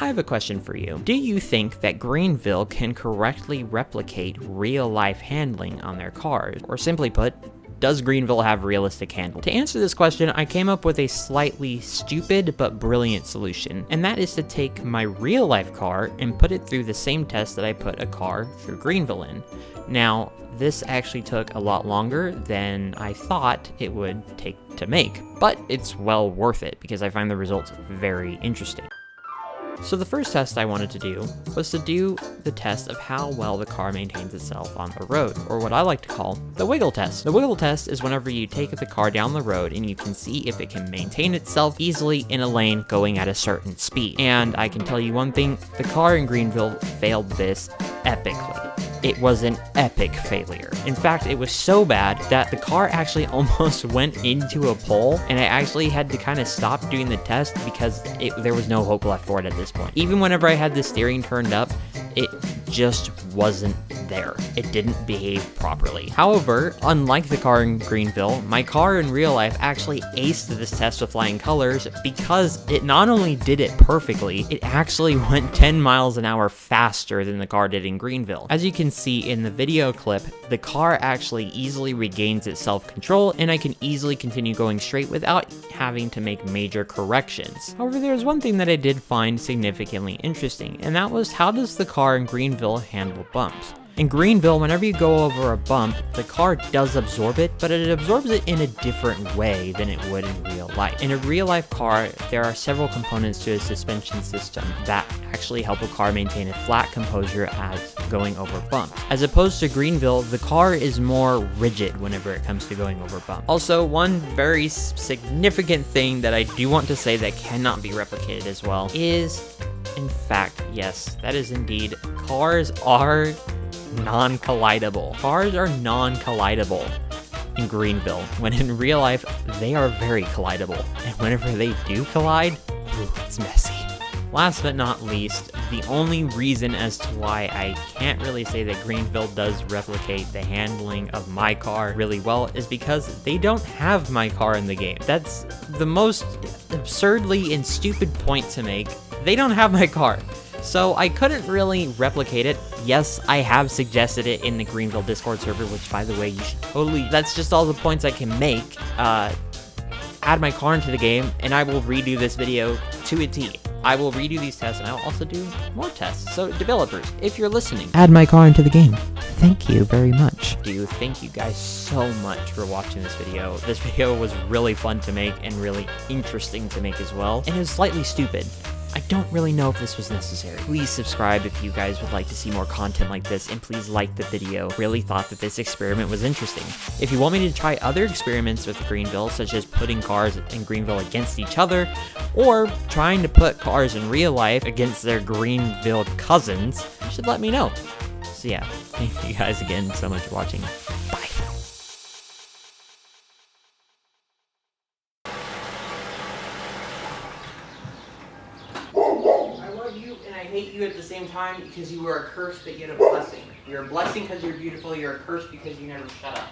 I have a question for you. Do you think that Greenville can correctly replicate real-life handling on their cars? Or simply put, does Greenville have realistic handling? To answer this question, I came up with a slightly stupid but brilliant solution, and that is to take my real-life car and put it through the same test that I put a car through Greenville in. Now, this actually took a lot longer than I thought it would take to make, but it's well worth it because I find the results very interesting. So the first test I wanted to do was to do the test of how well the car maintains itself on the road, or what I like to call the wiggle test. The wiggle test is whenever you take the car down the road and you can see if it can maintain itself easily in a lane going at a certain speed. And I can tell you one thing, the car in Greenville failed this epically. It was an epic failure. In fact, it was so bad that the car actually almost went into a pole, and I actually had to kind of stop doing the test because there was no hope left for it at this point. Even whenever I had the steering turned up, it just wasn't there. It didn't behave properly. However, unlike the car in Greenville, my car in real life actually aced this test with flying colors because it not only did it perfectly, it actually went 10 miles an hour faster than the car did in Greenville. As you can see in the video clip, the car actually easily regains its self-control, and I can easily continue going straight without having to make major corrections. However, there's one thing that I did find significantly interesting, and that was how does the car in Greenville handle bumps? In Greenville, whenever you go over a bump, the car does absorb it, but it absorbs it in a different way than it would in real life. In a real life car, there are several components to a suspension system that actually help a car maintain a flat composure as going over bumps. As opposed to Greenville, the car is more rigid whenever it comes to going over bumps. Also, one very significant thing that I do want to say that cannot be replicated as well is, in fact, yes, that is indeed, cars are non-collidable. Cars are non-collidable in Greenville, when in real life, they are very collidable. And whenever they do collide, ooh, it's messy. Last but not least, the only reason as to why I can't really say that Greenville does replicate the handling of my car really well is because they don't have my car in the game. That's the most absurdly and stupid point to make. They don't have my car. So I couldn't really replicate it. Yes, I have suggested it in the Greenville Discord server, which by the way, you should totally, that's just all the points I can make. Add my car into the game and I will redo this video to a T. I will redo these tests and I will also do more tests. So developers, if you're listening, add my car into the game. Thank you very much. Thank you guys so much for watching this video. This video was really fun to make and really interesting to make as well. And it was slightly stupid. I don't really know if this was necessary. Please subscribe if you guys would like to see more content like this, and please like the video. Really thought that this experiment was interesting. If you want me to try other experiments with Greenville, such as putting cars in Greenville against each other, or trying to put cars in real life against their Greenville cousins, you should let me know. So yeah, thank you guys again so much for watching. Bye. I hate you at the same time because you are a curse, but yet a blessing. You're a blessing because you're beautiful, you're a curse because you never shut up.